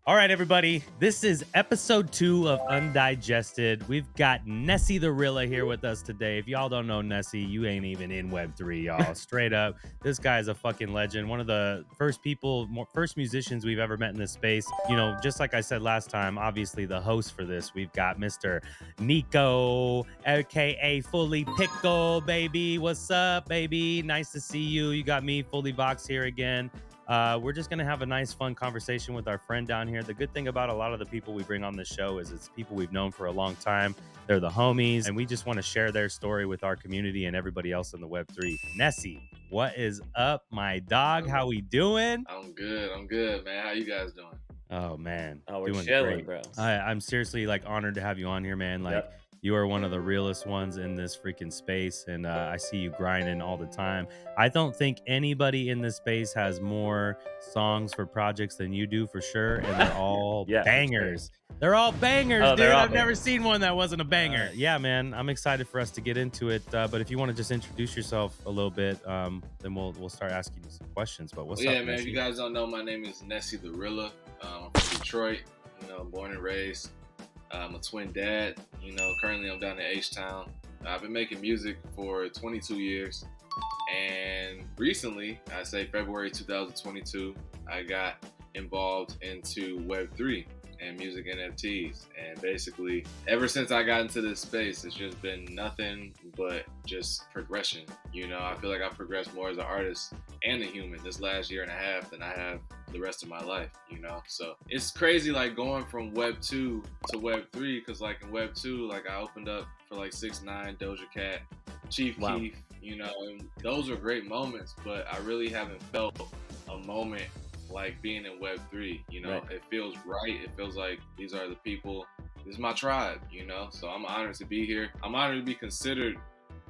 All right, everybody. This is episode 2 of Undigested. We've got Nessy The Rilla here with us today. If y'all don't know Nessy, you ain't even in Web3, y'all. Straight up. This guy's a fucking legend. One of the first musicians we've ever met in this space. You know, just like I said last time, obviously the host for this, we've got Mr. Nico, aka Fully Pickle, baby. What's up, baby? Nice to see you. You got me, Fully Voxxed, here again. We're just going to have a nice, fun conversation with our friend down here. The good thing about a lot of the people we bring on this show is it's people we've known for a long time. They're the homies, and we just want to share their story with our community and everybody else in the Web3. Nessy, what is up, my dog? How we doing? I'm good, man. How you guys doing? Oh, man. Oh, we're doing chilling, great. bro. I'm seriously honored to have you on here, man. You are one of the realest ones in this freaking space, and I see you grinding all the time. I don't think anybody in this space has more songs for projects than you do, for sure, and they're all bangers. They're all bangers, dude. I've never seen one that wasn't a banger. Yeah, man. I'm excited for us to get into it, but if you want to just introduce yourself a little bit, then we'll start asking you some questions. But what's up, man? Nessy? If you guys don't know, my name is Nessy The Rilla. I'm from Detroit, born and raised. I'm a twin dad, currently I'm down in H-Town. I've been making music for 22 years, and recently, I say February 2022, I got involved into Web3 and music NFTs, and basically, ever since I got into this space, it's just been nothing but just progression. I feel like I've progressed more as an artist and a human this last year and a half than I have the rest of my life, so it's crazy, going from Web 2 to Web 3, because in Web 2, I opened up for 6ix9ine, Doja Cat, Chief Keef, and those were great moments, but I really haven't felt a moment like being in Web 3. Right. It feels right. It feels like these are the people, this is my tribe, so I'm honored to be here. I'm honored to be considered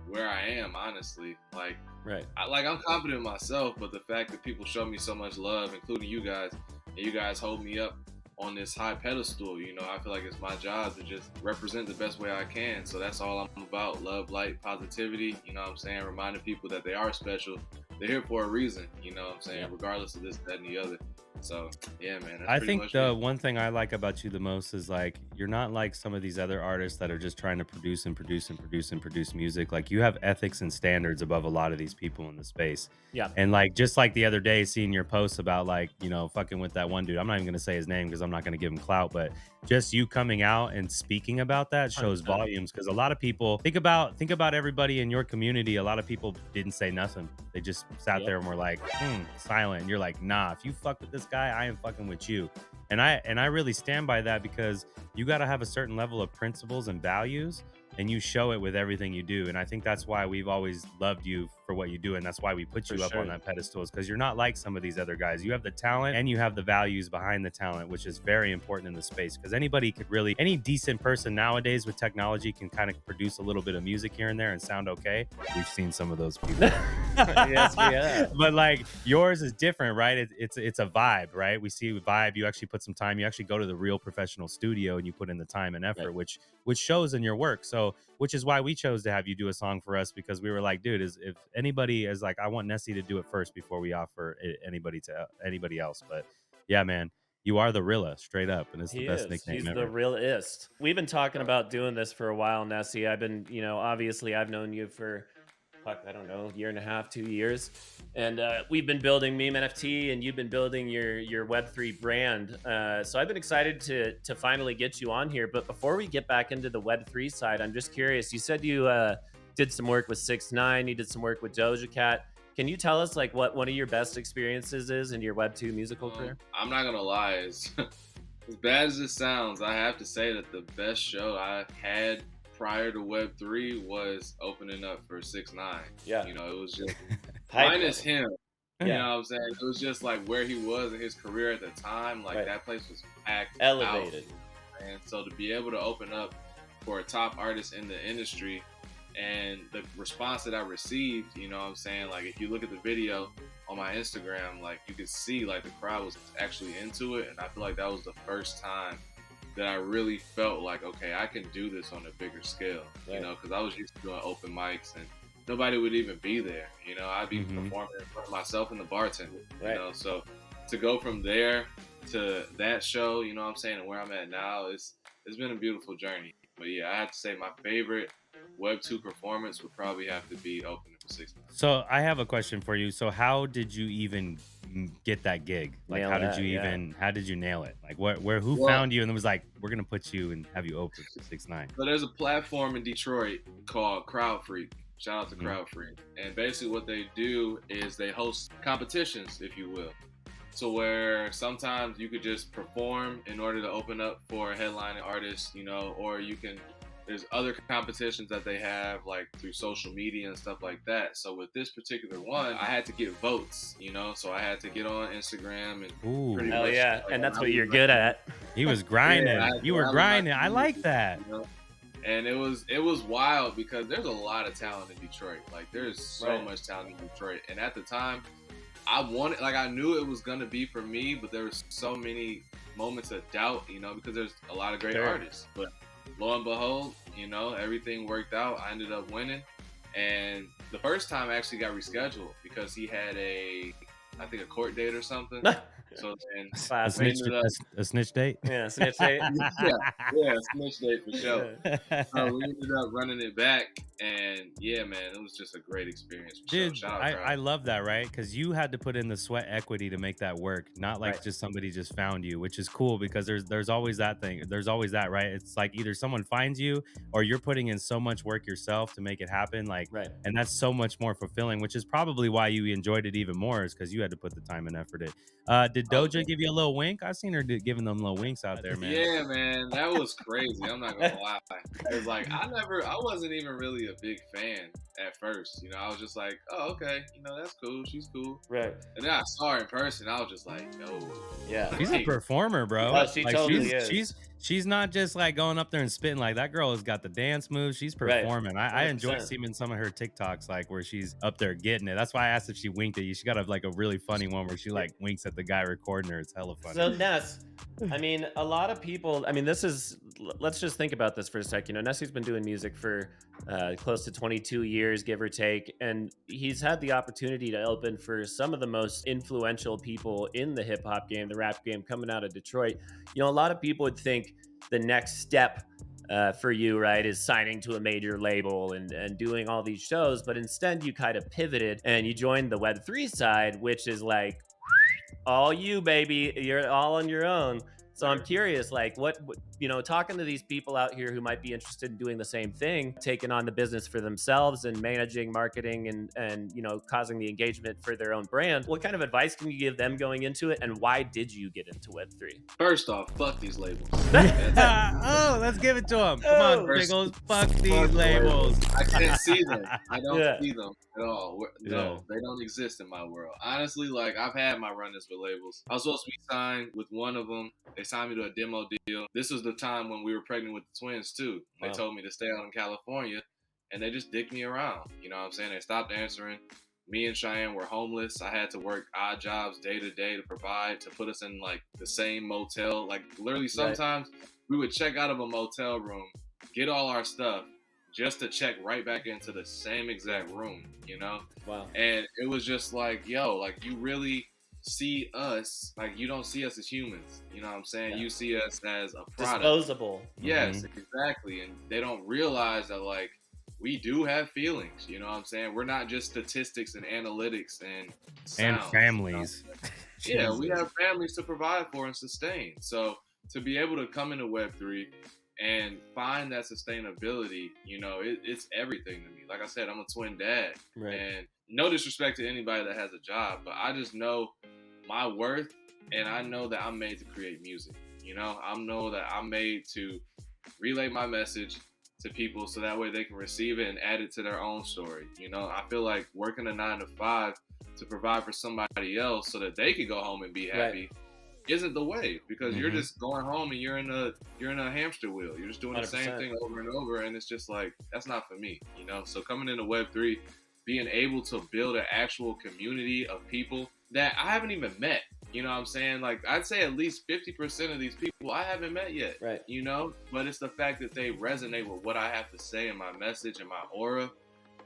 where I am, honestly. Right. I'm confident in myself, but the fact that people show me so much love, including you guys, and you guys hold me up on this high pedestal, I feel like it's my job to just represent the best way I can. So that's all I'm about. Love, light, positivity, reminding people that they are special. They're here for a reason, regardless of this, that, and the other. So, yeah, man. I think the one thing I like about you the most is you're not like some of these other artists that are just trying to produce music. You have ethics and standards above a lot of these people in the space. Yeah. And just like the other day, seeing your posts about fucking with that one dude. I'm not even gonna say his name because I'm not gonna give him clout, but just you coming out and speaking about that shows volumes. Because a lot of people think about everybody in your community. A lot of people didn't say nothing. They just sat there and were silent. And you're like, nah, if you fuck with this guy, I am fucking with you. And I really stand by that, because you got to have a certain level of principles and values, and you show it with everything you do. And I think that's why we've always loved you for what you do, and that's why we put you up on that pedestal, is because you're not like some of these other guys. You have the talent and you have the values behind the talent, which is very important in the space, because any decent person nowadays with technology can kind of produce a little bit of music here and there and sound okay. We've seen some of those people. Yes, we have. But yours is different, right? It's a vibe, right? We see a vibe. You actually put some time. You actually go to the real professional studio and you put in the time and effort, which shows in your work. So, which is why we chose to have you do a song for us, because we were like, dude, if anybody is I want Nessy to do it first before we offer anybody to anybody else. But yeah, man, you are the Rilla, straight up, and it's the best nickname ever. He's the realist. We've been talking about doing this for a while, Nessy. I've been, obviously I've known you for I don't know, year and a half, 2 years. And we've been building MemeNFT, and you've been building your Web3 brand. So I've been excited to finally get you on here. But before we get back into the Web3 side, I'm just curious. You said you did some work with 6ix9ine. You did some work with Doja Cat. Can you tell us what one of your best experiences is in your Web2 musical career? I'm not going to lie. As bad as it sounds, I have to say that the best show I had prior to Web3 was opening up for 6ix9ine. Yeah. It was just minus him. Yeah. You know what I'm saying? It was just where he was in his career at the time. That place was packed, elevated. And so to be able to open up for a top artist in the industry, and the response that I received, you know what I'm saying? If you look at the video on my Instagram, you could see the crowd was actually into it. And I feel like that was the first time that I really felt okay, I can do this on a bigger scale, because I was used to doing open mics and nobody would even be there. I'd be performing in front of myself and the bartender, so to go from there to that show, you know what I'm saying, and where I'm at now, it's been a beautiful journey. But yeah, I have to say my favorite Web2 performance would probably have to be opening for 6ix9ine. So I have a question for you. So how did you even get that gig? Like, Nail that, yeah. how did you nail it? Like, who Well, found you and was like, we're gonna put you and have you open for 6ix9ine? so there's a platform in Detroit called Crowd Freak. Shout out to Crowd Freak. And basically what they do is they host competitions, if you will. So where sometimes you could just perform in order to open up for a headlining artist, you know, or there's other competitions that they have like through social media and stuff like that. So with this particular one, I had to get votes, you know, so I had to get on Instagram and Ooh, pretty Hell much, yeah, like, and that's I what was you're like, good at. he was grinding. yeah, You were I was grinding. like, I like that. you know? And it was wild because there's a lot of talent in Detroit. Like there's so much talent in Detroit. And at the time, I knew it was gonna be for me, but there was so many moments of doubt, you know, because there's a lot of great artists. But lo and behold, you know, everything worked out. I ended up winning. And the first time I actually got rescheduled because he had I think a court date or something. So then A snitch, a snitch date. Yeah, snitch date. yeah, snitch date for sure. So we ended up running it back, and yeah, man, it was just a great experience. Dude, Shout out, I love that, right? Because you had to put in the sweat equity to make that work, not like just somebody just found you, which is cool because there's always that thing. There's always that, right? It's like either someone finds you or you're putting in so much work yourself to make it happen. Like, and that's so much more fulfilling, which is probably why you enjoyed it even more, is because you had to put the time and effort in. Did Doja give you a little wink? I've seen her giving them little winks out there, man. Yeah, man, that was crazy. I'm not gonna lie. It's like I wasn't even really a big fan at first. You know, I was just like, oh, okay, you know, that's cool. She's cool. Right. And then I saw her in person. I was just like, yo. Yeah. She's a performer, bro. Oh, she totally is. She's not just like going up there and spitting. Like that girl has got the dance moves. She's performing. I enjoy seeing some of her TikToks, like where she's up there getting it. That's why I asked if she winked at you. She got a really funny one where she like winks at the guy recording her. It's hella funny. So Ness, I mean, a lot of people, I mean, let's just think about this for a sec. You know, Nessy's been doing music for close to 22 years, give or take. And he's had the opportunity to open for some of the most influential people in the hip hop game, the rap game, coming out of Detroit. You know, a lot of people would think the next step for you, right, is signing to a major label and doing all these shows. But instead, you kind of pivoted and you joined the Web3 side, which is like, all you, baby, you're all on your own. So I'm curious, like, what, you know, talking to these people out here who might be interested in doing the same thing, taking on the business for themselves and managing marketing and you know, causing the engagement for their own brand. What kind of advice can you give them going into it, and why did you get into Web3? First off, fuck these labels. Oh, let's give it to them. Come on, Pickles. Fuck these labels. I can't see them. I don't see them at all. No, they don't exist in my world. Honestly, like I've had my run-ins with labels. I was supposed to be signed with one of them. They signed me to a demo deal. This was the time when we were pregnant with the twins too. They told me to stay out in California, and they just dicked me around. You know what I'm saying? They stopped answering. Me and Cheyenne were homeless. I had to work odd jobs day to day to provide, to put us in like the same motel. Like literally sometimes we would check out of a motel room, get all our stuff, just to check right back into the same exact room, you know? Wow. And it was just like, yo, like you really see us, like you don't see us as humans, you know what I'm saying? You see us as a product. Disposable. Yes, exactly. And they don't realize that like we do have feelings, you know what I'm saying? We're not just statistics and analytics and sound, families. You know? Yeah, we have families to provide for and sustain. So to be able to come into Web3 and find that sustainability, you know, it's everything to me. Like I said, I'm a twin dad. And no disrespect to anybody that has a job, but I just know my worth, and I know that I'm made to create music. You know, I know that I'm made to relay my message to people so that way they can receive it and add it to their own story. You know, I feel like working a 9 to 5 to provide for somebody else so that they can go home and be happy isn't the way, because you're just going home and you're in a hamster wheel. You're just doing 100%. The same thing over and over, and it's just like, that's not for me, you know? So coming into Web3, being able to build an actual community of people that I haven't even met, you know what I'm saying? Like, I'd say at least 50% of these people I haven't met yet, you know? But it's the fact that they resonate with what I have to say in my message and my aura.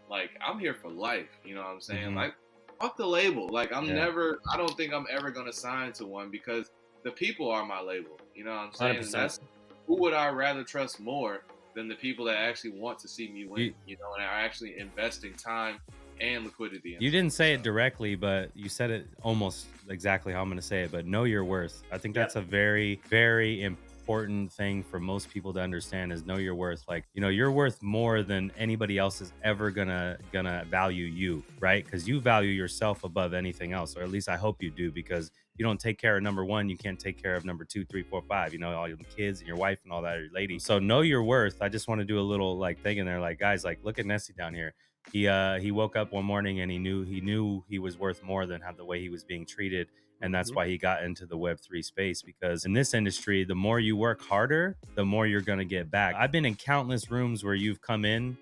Like, I'm here for life, you know what I'm saying? Like, fuck the label. Like, I don't think I'm ever going to sign to one, because the people are my label. You know what I'm saying? And 100%. that's who would I rather trust more than the people that actually want to see me win, and are actually investing time and liquidity. You didn't say it directly, but you said it almost exactly how I'm going to say it. But know your worth. I think that's a very, very important thing for most people to understand is know your worth. Like, you're worth more than anybody else is ever gonna value you, right? Because you value yourself above anything else, or at least I hope you do, because you don't take care of number one, you can't take care of number 2, 3, 4, 5, all your kids and your wife and all that, your lady. So know your worth. I just want to do a little thing in there, guys, look at Nessy down here. He woke up one morning and he knew he was worth more than the way he was being treated. And that's why he got into the Web3 space, because in this industry, the more you work harder, the more you're going to get back. I've been in countless rooms where you've come in,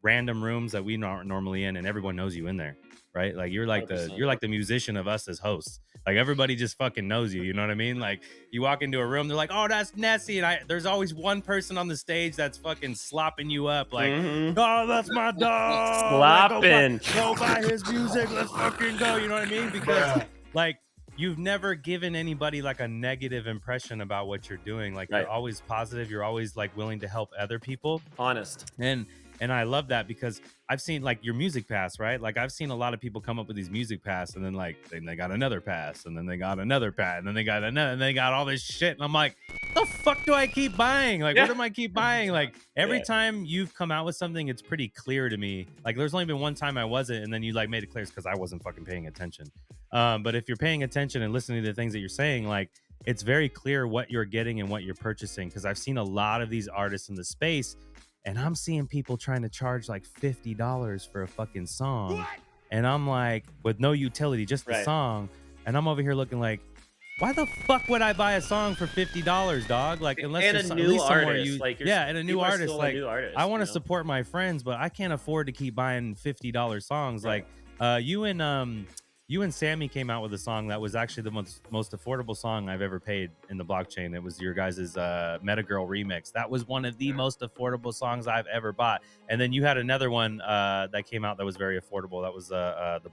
random rooms that we aren't normally in, and everyone knows you in there, right? Like you're like 100%. The musician of us as hosts. Like everybody just fucking knows you. You know what I mean? Like you walk into a room, they're like, "Oh, that's Nessy," and there's always one person on the stage that's fucking slopping you up, like, "Oh, that's my dog, slopping. Go buy his music, let's fucking go." You know what I mean? Because you've never given anybody a negative impression about what you're doing. You're always positive. You're always willing to help other people. Honest. And I love that, because I've seen your music pass, right? I've seen a lot of people come up with these music pass, and then then they got another pass, and then they got another pass, and then they got another, and they got all this shit. And I'm like, the fuck do I keep buying? What am I keep buying? Every time you've come out with something, it's pretty clear to me. There's only been one time I wasn't, and then you made it clear it's because I wasn't fucking paying attention. But if you're paying attention and listening to the things that you're saying, it's very clear what you're getting and what you're purchasing. Because I've seen a lot of these artists in the space, and I'm seeing people trying to charge $50 for a fucking song. What? And I'm with no utility, just the song. And I'm over here looking why the fuck would I buy a song for $50, dog? Unless and there's a new artist. And a new artist. A new artist, I want to support my friends, but I can't afford to keep buying $50 songs. Right. You and Sammy came out with a song that was actually the most affordable song I've ever paid in the blockchain. It was your guys' Meta Girl remix. That was one of the most affordable songs I've ever bought. And then you had another one that came out that was very affordable. That was the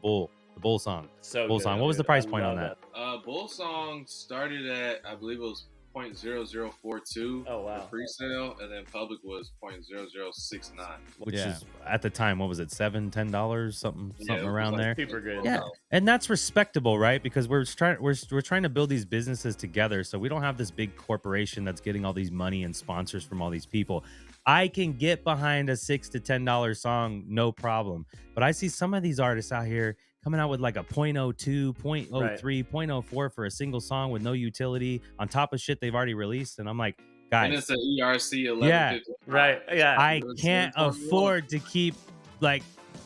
Bull song. So Bull good, song. What was the price point on that? Bull song started at, I believe it was 0.0042 pre-sale, and then public was 0.0069, which is at the time, what was it, $7-10, something around there? Super good. Yeah, and that's respectable, right? Because we're trying to build these businesses together, so we don't have this big corporation that's getting all these money and sponsors from all these people. I can get behind a $6 to $10 song, no problem. But I see some of these artists out here coming out with a 0.02, 0.03, 0.04 for a single song with no utility on top of shit they've already released. And I'm like, guys. And it's an ERC 1155. I can't afford to keep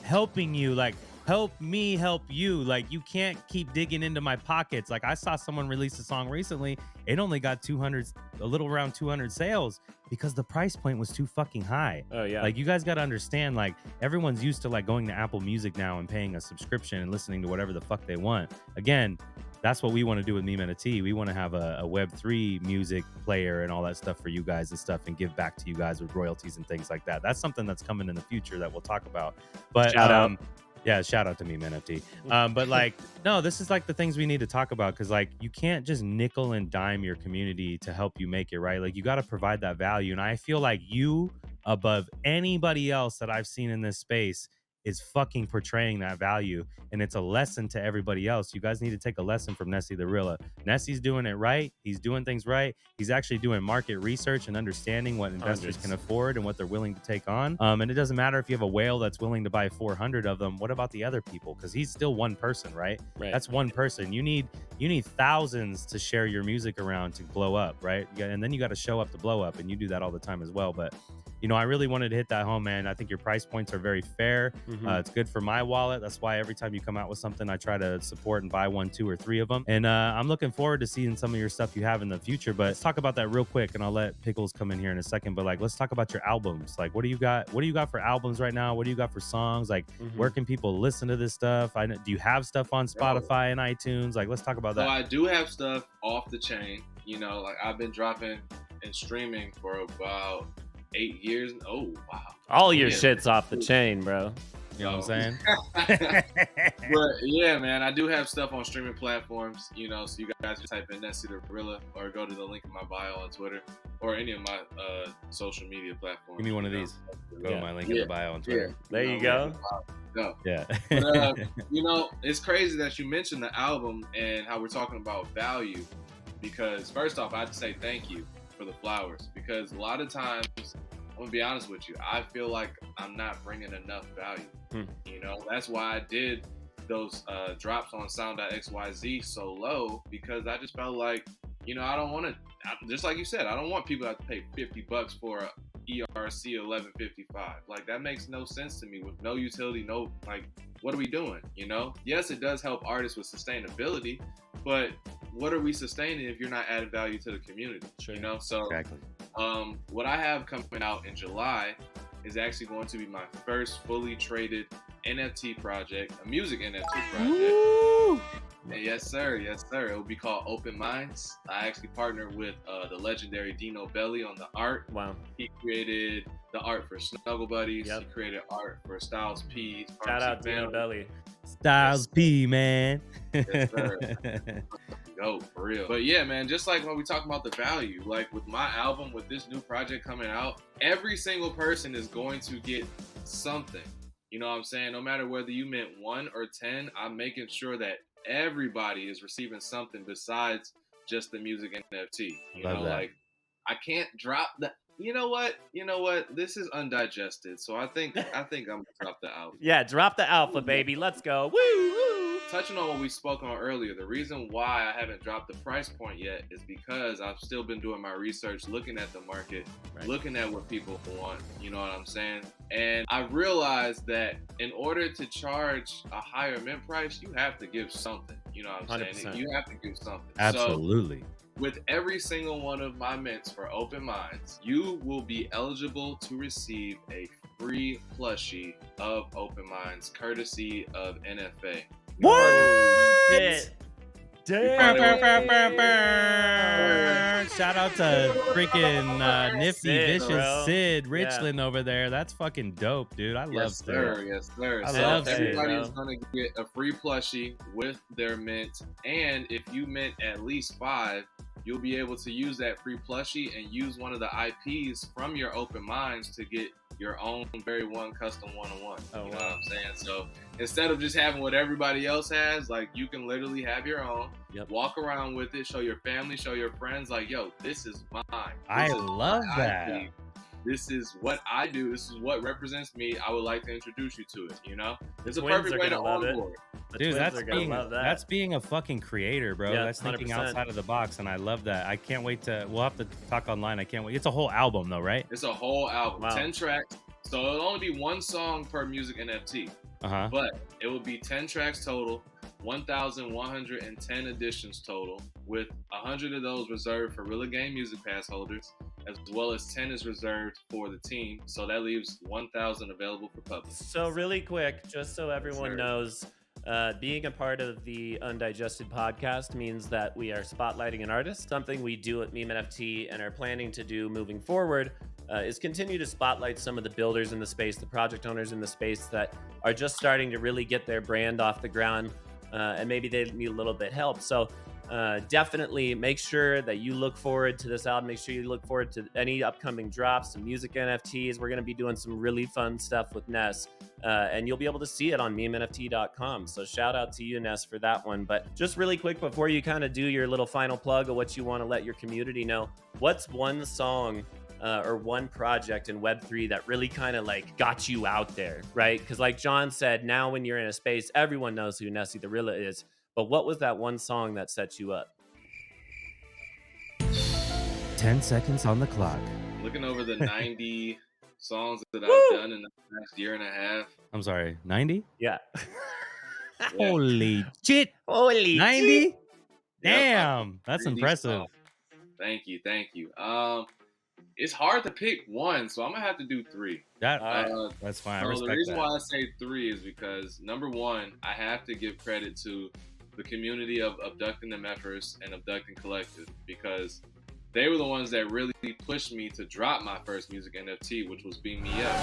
helping you. Help me help you. You can't keep digging into my pockets. I saw someone release a song recently. It only got 200, a little around 200 sales because the price point was too fucking high. Oh yeah. You guys got to understand, everyone's used to going to Apple Music now and paying a subscription and listening to whatever the fuck they want. Again, that's what we want to do with MemeNFT. We want to have a Web3 music player and all that stuff for you guys and stuff, and give back to you guys with royalties and things like that. That's something that's coming in the future that we'll talk about. But shout out. Yeah, shout out to MemeNFT. But no, this is the things we need to talk about, because you can't just nickel and dime your community to help you make it, right? You got to provide that value. And I feel you, above anybody else that I've seen in this space, is fucking portraying that value. And it's a lesson to everybody else. You guys need to take a lesson from Nessy The Rilla. Nessy's doing it right. He's doing things right. He's actually doing market research and understanding what investors can afford and what they're willing to take on. And it doesn't matter if you have a whale that's willing to buy 400 of them. What about the other people? Because he's still one person, right? That's one person. You need thousands to share your music around to blow up, right? And then you got to show up to blow up, and you do that all the time as well. But I really wanted to hit that home, man. I think your price points are very fair. It's good for my wallet. That's why every time you come out with something, I try to support and buy 1, 2, or 3 of them. And I'm looking forward to seeing some of your stuff you have in the future. But let's talk about that real quick, and I'll let Pickles come in here in a second. But let's talk about your albums. What do you got? What do you got for albums right now? What do you got for songs? Where can people listen to this stuff? Do you have stuff on Spotify and iTunes? Let's talk about that. So I do have stuff off the chain. I've been dropping and streaming for about 8 years. Oh wow! All your shit's off the chain, bro. You know what I'm saying? But yeah, man, I do have stuff on streaming platforms, you know, so you guys just type in Nessy The Rilla or go to the link in my bio on Twitter or any of my social media platforms. Give me one of these. Go to my link in the bio on Twitter. There you go. Go. Yeah. But, you know, it's crazy that you mentioned the album and how we're talking about value, because first off, I'd say thank you for the flowers, because a lot of times, I'm gonna be honest with you, I feel like I'm not bringing enough value. You know, that's why I did those drops on sound.xyz so low, because I just felt like, you know, I don't want to, just like you said, I don't want people to have to pay $50 for a ERC 1155. Like, that makes no sense to me with no utility, no, like, what are we doing? You know, yes, it does help artists with sustainability, but what are we sustaining if you're not adding value to the community? Sure. You know, so Exactly. what I have coming out in July is actually going to be my first fully traded NFT project, a music NFT project. Woo! And yes, sir. Yes, sir. It will be called Open Minds. I actually partnered with the legendary Dino Belli on the art. Wow. He created the art for Snuggle Buddies. Yep. He created art for Styles P. Shout out Dino Belli. Styles P, man. Yes, sir. Go for real. But yeah, man, just like when we talk about the value, like with my album, with this new project coming out, every single person is going to get something. You know what I'm saying? No matter whether you meant 1 or 10, I'm making sure that everybody is receiving something besides just the music NFT. You Love know, that. like, I can't drop the. You know what? This is Undigested, so I think I'm gonna drop the album. Yeah, drop the alpha, baby. Let's go. Woo, woo. Touching on what we spoke on earlier, the reason why I haven't dropped the price point yet is because I've still been doing my research, looking at the market, Right. looking at what people want, you know what I'm saying? And I realized that in order to charge a higher mint price, you have to give something, you know what I'm 100%. saying? You have to give something. Absolutely. So with every single one of my mints for Open Minds, you will be eligible to receive a free plushie of Open Minds, courtesy of NFA. What? Shit. Shout out to freaking Nifty Sid, Vicious bro. Sid Yeah. Richland over there. That's fucking dope, dude. I love Yes, Sid. sir. Yes, sir. I So love Sid, everybody bro. is going to get a free plushie with their mint. And if you mint at least 5, you'll be able to use that free plushie and use one of the IPs from your Open Minds to get your own very one custom one-on-one. Oh, You know wow. what I'm saying? So instead of just having what everybody else has, like, you can literally have your own, Yep. walk around with it, show your family, show your friends, like, yo, this is mine. I This is love my that. IP. This is what I do. This is what represents me. I would like to introduce you to it, you know? It's a Twins perfect are way to gonna love it. onboard. The Dude, twins that's are gonna being love that. that's being a fucking creator, bro. Yeah, That's thinking 100%. outside of the box, and I love that. I can't wait to. We'll have to talk online. I can't wait. It's a whole album, though, right? It's a whole album, Wow. 10 tracks. So it'll only be one song per music NFT, Uh huh. but it will be 10 tracks total, 1,110 editions total, with 100 of those reserved for Rilla Game Music Pass holders, as well as 10 is reserved for the team. So that leaves 1,000 available for public. So really quick, just so everyone sir. knows, being a part of the Undigested podcast means that we are spotlighting an artist, something we do at MemeNFT and are planning to do moving forward. Is continue to spotlight some of the builders in the space, the project owners in the space that are just starting to really get their brand off the ground, and maybe they need a little bit help. So definitely make sure that you look forward to this album. Make sure you look forward to any upcoming drops, some music NFTs. We're going to be doing some really fun stuff with Ness, and you'll be able to see it on MemeNFT.com. So shout out to you, Ness, for that one. But just really quick before you kind of do your little final plug of what you want to let your community know, what's one song or one project in Web3 that really kind of like got you out there, right? Because like John said, now when you're in a space, everyone knows who Nessy The Rilla is. But what was that one song that set you up? 10 seconds on the clock. Looking over the 90 songs that I've done in the past year and a half. I'm sorry, 90? Yeah. Yeah. Holy shit! Holy 90? Yep, Damn, that's 3D impressive. songs. Thank you. It's hard to pick one, so I'm gonna have to do 3. That Alright. that's fine. I So the respect reason that. why I say 3 is because number 1, I have to give credit to the community of Abducting the Meffers and Abducting Collective, because they were the ones that really pushed me to drop my first music NFT, which was Beam Me Up.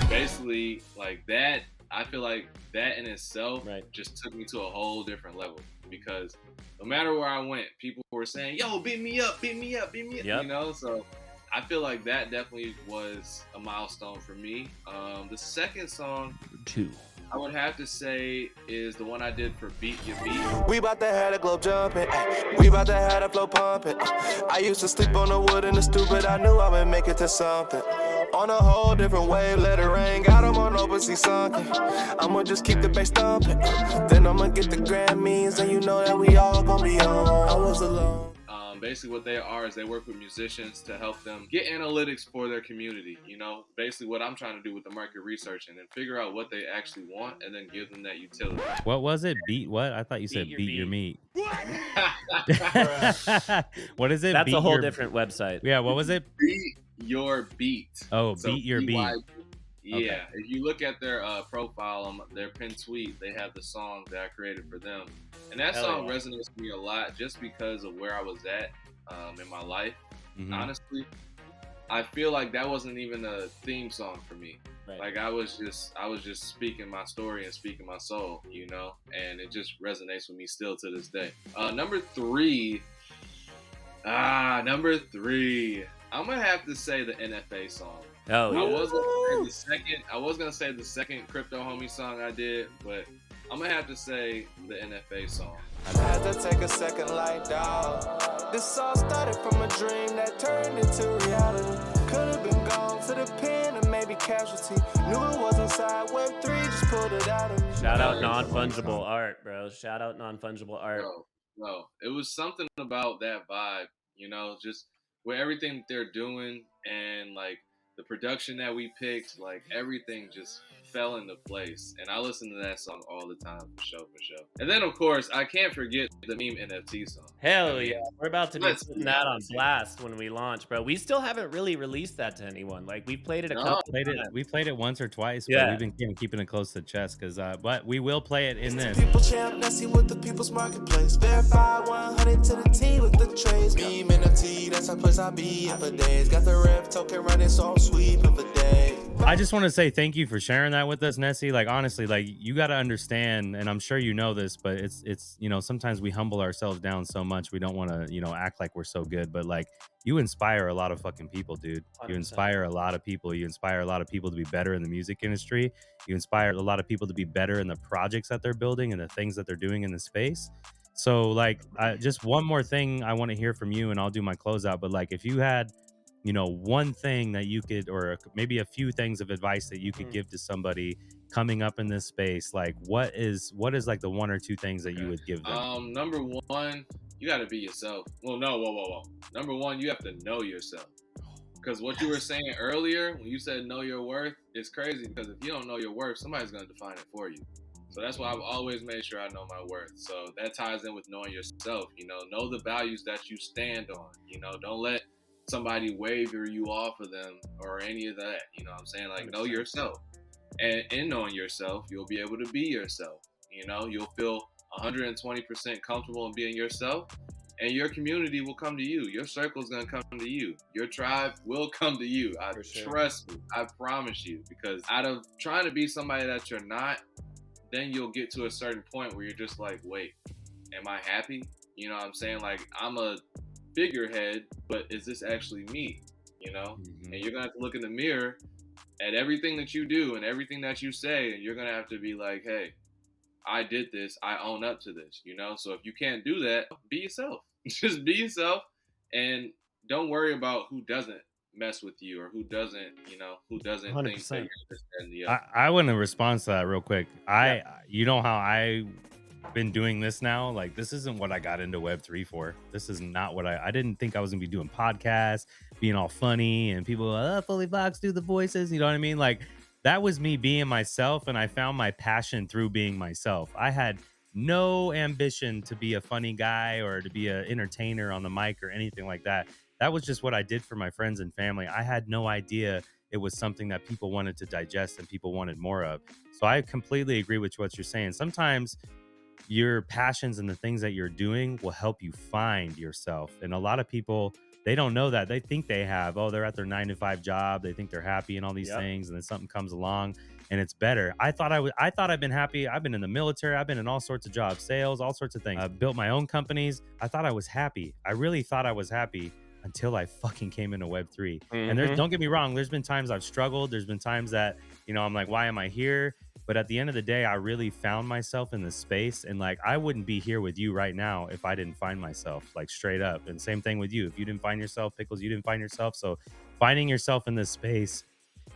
Basically, like that, I feel like that in itself Right. just took me to a whole different level, because no matter where I went, people were saying, yo, beat me up, beat me up, beat me up, Yep. you know? So I feel like that definitely was a milestone for me. The second song 2. I would have to say is the one I did for Beat Your Beat. We bout to have the globe jumping, we bout to have the flow pumping. I used to sleep on the wood in the stoop, but I knew I would make it to something. On a whole different wave, let it rain, got them on open sea sunken. I'ma just keep the bass thumping, then I'ma get the Grammys, and you know that we all gon' be on. I was alone. Basically what they are is they work with musicians to help them get analytics for their community. You know, basically what I'm trying to do with the market research and then figure out what they actually want and then give them that utility. What was it? Beat what? I thought you said Beat your beat your meat. What? What is it? That's Beat a whole your- different website. Yeah, what was it? Beat Your Beat. Oh, So beat your beat. BY. Yeah, Okay. if you look at their profile on their pinned tweet, they have the song that I created for them. And that Hell song yeah. resonates with me a lot just because of where I was at in my life. Mhm. Honestly, I feel like that wasn't even a theme song for me. Right. Like I was just speaking my story and speaking my soul, you know, and it just resonates with me still to this day. Number three, I'm gonna have to say the NFA song. Oh, I yeah. was gonna say the second Crypto Homie song I did, but I'm gonna have to say the NFA song. I had to take a second like dog. This all started from a dream that turned into reality. Could have been gone to the pen and maybe casualty. Knew it was inside Web3, just pulled it out of me. Shout out non-fungible art, bro. Shout out non-fungible art. No, it was something about that vibe, you know, just with everything that they're doing and like the production that we picked, like everything just fell into place. And I listen to that song all the time, for sure. And then of course I can't forget the MemeNFT song. Hell I mean, yeah. We're about to be let's putting be that on honest. blast when we launch, bro. We still haven't really released that to anyone. Like, we've played it a couple times. We played it once or twice, but Yeah. we've been keeping it close to the chest because but we will play it in this. People champ, Nessy with the people's marketplace. Verified 100 to the T with the trades. MemeNFT, that's a place I be in for days. Got the rev token running, so I'm sweeping for days. I just want to say thank you for sharing that with us, Nessy. Like honestly, like you got to understand, and I'm sure you know this, but it's you know, sometimes we humble ourselves down so much we don't want to, you know, act like we're so good, but like you inspire a lot of fucking people, dude. You 100%. inspire a lot of people. You inspire a lot of people to be better in the music industry. You inspire a lot of people to be better in the projects that they're building and the things that they're doing in the space. So like just one more thing I want to hear from you and I'll do my closeout, but like if you had, you know, one thing that you could, or maybe a few things of advice that you could give to somebody coming up in this space, like what is like the one or two things that you would give them? Number one, you got to be yourself. Well, no, whoa. Number one, you have to know yourself. Because what you were saying earlier, when you said know your worth, it's crazy because if you don't know your worth, somebody's going to define it for you. So that's why I've always made sure I know my worth. So that ties in with knowing yourself, you know the values that you stand on, you know, don't let somebody waver you off of them or any of that, you know what I'm saying? Like, know yourself. And in knowing yourself, you'll be able to be yourself. You know, you'll feel 120% comfortable in being yourself, and your community will come to you. Your circle is going to come to you. Your tribe will come to you. Trust me. I promise you. Because out of trying to be somebody that you're not, then you'll get to a certain point where you're just like, wait, am I happy? You know what I'm saying? Like, I'm a figurehead, but is this actually me? You know? Mhm. And you're going to have to look in the mirror at everything that you do and everything that you say, and you're going to have to be like, hey, I did this. I own up to this, you know? So if you can't do that, be yourself. Just be yourself, and don't worry about who doesn't mess with you or who doesn't, you know, who doesn't think that 100%. you're this and the other. I want to respond to that real quick. You know how I been doing this now? Like, this isn't what I got into Web3 for. This is not what I didn't think I was gonna be doing podcasts, being all funny, and people, fully Voxxed, do the voices. You know what I mean? Like, that was me being myself, and I found my passion through being myself. I had no ambition to be a funny guy or to be an entertainer on the mic or anything like that. That was just what I did for my friends and family. I had no idea it was something that people wanted to digest and people wanted more of. So I completely agree with what you're saying. Sometimes your passions and the things that you're doing will help you find yourself. And a lot of people, they don't know that. They think they have, oh, they're at their 9 to 5 job. They think they're happy and all these Yep. things. And then something comes along and it's better. I thought I've been happy. I've been in the military. I've been in all sorts of jobs, sales, all sorts of things. I built my own companies. I thought I was happy. I really thought I was happy until I fucking came into Web3. And don't get me wrong, there's been times I've struggled. There's been times that, I'm like, why am I here? But at the end of the day, I really found myself in this space. And like, I wouldn't be here with you right now if I didn't find myself, like straight up. And same thing with you. If you didn't find yourself, Pickles, you didn't find yourself. So finding yourself in this space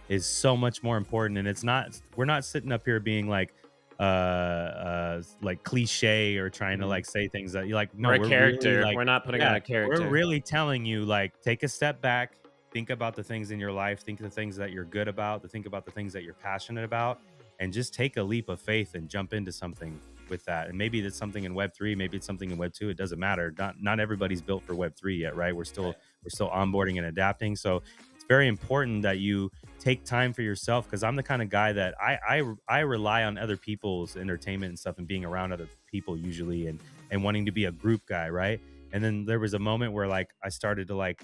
is so much more important. And we're not sitting up here being like cliche or trying to like say things that you like, no, We're a we're character. really, like, We're not putting on a character. we're really telling you, like, take a step back, think about the things in your life, think of the things that you're good about, think about the things that you're passionate about, and just take a leap of faith and jump into something with that. And maybe it's something in Web3, maybe it's something in Web2. It doesn't matter. Not everybody's built for Web3 yet, right? We're still onboarding and adapting. So it's very important that you take time for yourself, because I'm the kind of guy that I rely on other people's entertainment and stuff and being around other people usually and wanting to be a group guy, right? And then there was a moment where like I started to like,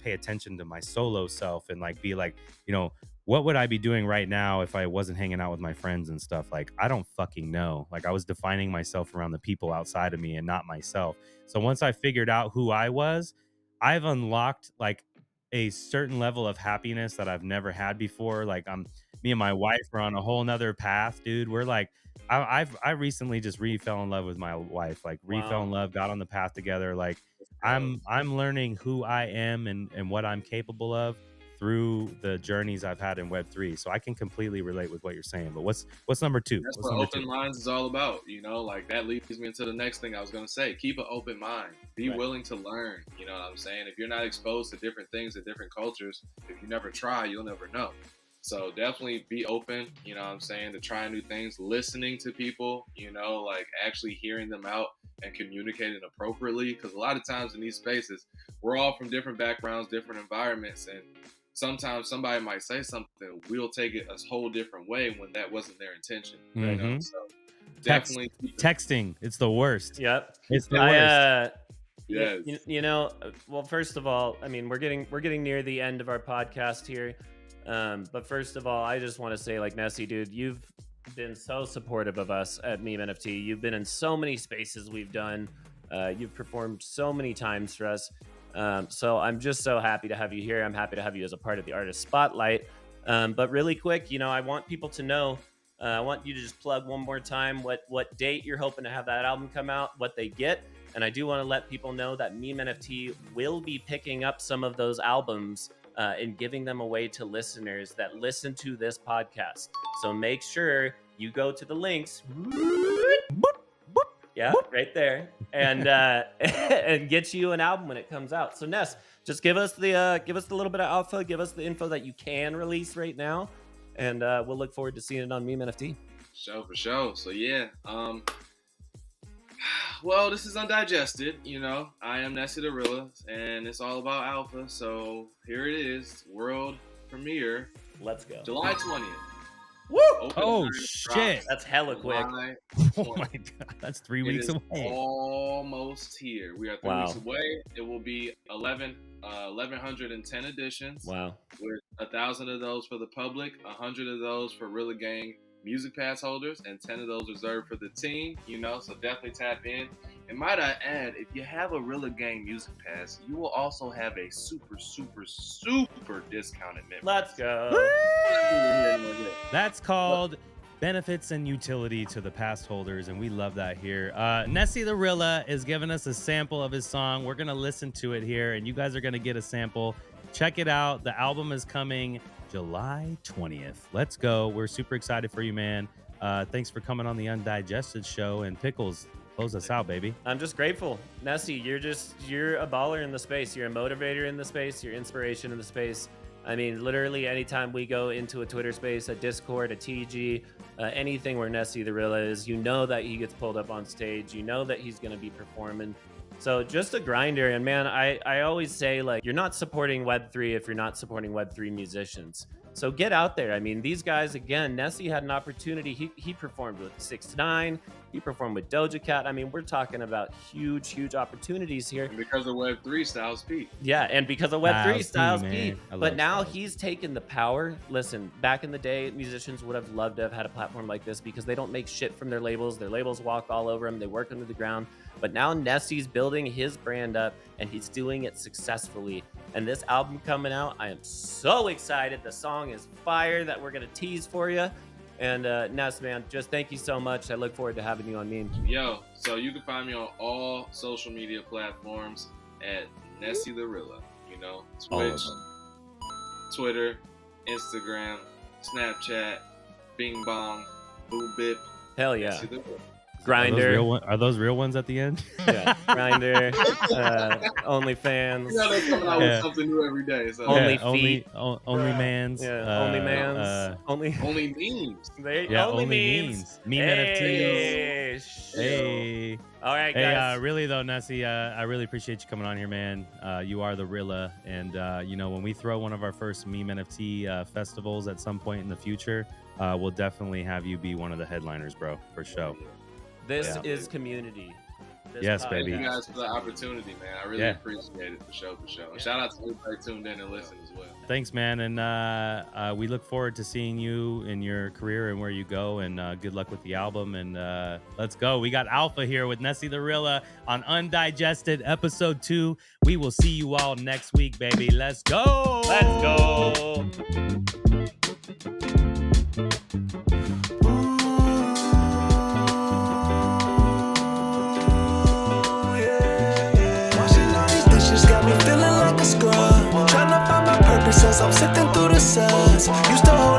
pay attention to my solo self and like be like, what would I be doing right now if I wasn't hanging out with my friends and stuff? Like, I don't fucking know. Like, I was defining myself around the people outside of me and not myself. So once I figured out who I was, I've unlocked like a certain level of happiness that I've never had before. Like, me and my wife are on a whole nother path, dude. We're like, I recently just fell in love with my wife, like fell in love, got on the path together. Like, I'm learning who I am and what I'm capable of through the journeys I've had in Web3. So I can completely relate with what you're saying. But what's number 2? That's what open minds is all about. Like that leads me into the next thing I was going to say. Keep an open mind. Be willing to learn. You know what I'm saying? If you're not exposed to different things, to different cultures, if you never try, you'll never know. So definitely be open, you know what I'm saying, to trying new things, listening to people, like actually hearing them out and communicating appropriately. Because a lot of times in these spaces, we're all from different backgrounds, different environments, and sometimes somebody might say something, we'll take it a whole different way when that wasn't their intention. So definitely texting, it's the worst. Yep, it's the worst. Yes. Well, first of all, I mean, we're getting near the end of our podcast here. But first of all, I just want to say, like, Nessy, dude, you've been so supportive of us at MemeNFT. You've been in so many spaces we've done. You've performed so many times for us. So I'm just so happy to have you here. I'm happy to have you as a part of the Artist Spotlight. But really quick, I want people to know, I want you to just plug one more time what date you're hoping to have that album come out, what they get. And I do want to let people know that MemeNFT will be picking up some of those albums and giving them away to listeners that listen to this podcast. So make sure you go to the links. Yeah, right there, and and get you an album when it comes out. So Ness, just give us the little bit of alpha, give us the info that you can release right now, and we'll look forward to seeing it on MemeNFT. For sure. So yeah, well, this is Undigested. I am Nessy The Rilla, and it's all about alpha. So here it is, world premiere. Let's go. July 20th. Woo! Oh shit! That's hella quick. Oh my god, that's 3 weeks away. Almost here. We are 3 weeks away. It will be 1,110 editions. Wow. With 1,000 of those for the public, 100 of those for Rilla Gang Music Pass holders, and 10 of those reserved for the team. So definitely tap in. And might I add, if you have a Rilla Gang Music Pass, you will also have a super, super, super discounted membership. Let's go. That's called benefits and utility to the pass holders, and we love that here. Nessy The Rilla is giving us a sample of his song. We're gonna listen to it here, and you guys are gonna get a sample. Check it out. The album is coming July 20th. Let's go. We're super excited for you, man. Thanks for coming on the Undigested show. And Pickles, close us out, baby. I'm just grateful. Nessy, you're a baller in the space. You're a motivator in the space. You're inspiration in the space. I mean, literally anytime we go into a Twitter space, a Discord, a TG, anything where Nessy The Rilla is, that he gets pulled up on stage. That he's going to be performing. So just a grinder. And man, I always say, like, you're not supporting Web3 if you're not supporting Web3 musicians. So get out there. I mean, these guys, again, Nessy had an opportunity. He performed with 6ix9ine. He performed with Doja Cat. I mean, we're talking about huge opportunities here. And because of Web3, Styles P. Yeah, and because of Web3, Styles P. man. But now Styles. he's taken the power. Listen, back in the day, musicians would have loved to have had a platform like this because they don't make shit from their labels. Their labels walk all over them. They work under the ground. But now Nessy's building his brand up, and he's doing it successfully. And this album coming out, I am so excited. The song is fire that we're going to tease for you. And Ness, man, just thank you so much. I look forward to having you on Meme. Yo, so you can find me on all social media platforms at Nessy The Rilla. You know, Twitch, Twitter, Instagram, Snapchat, Bing Bong, Boom Bip. Hell yeah. Nessy The Rilla. Grinder. Are those real ones at the end? Yeah. Grinder. OnlyFans. You know, they're coming out with something new every day. So. Only yeah, feet. only mans. Yeah, only mans. Only memes. only memes. MemeNFT. Hey, Hey. All right, guys. Hey, really though, Nessy, I really appreciate you coming on here, man. You are the Rilla, and you know, when we throw one of our first MemeNFT festivals at some point in the future, we'll definitely have you be one of the headliners, bro, for sure. This is community. Yes, baby. Thank you guys for the opportunity, man. I really appreciate it for sure. And shout out to everybody tuned in and listened as well. Thanks, man, and we look forward to seeing you in your career and where you go, and good luck with the album, and let's go. We got Alpha here with Nessy The Rilla on Undigested Episode 2. We will see you all next week, baby. Let's go. Let's go. Got me feeling like a scrub. Tryna find my purpose as I'm sifting through the suds. Used to hold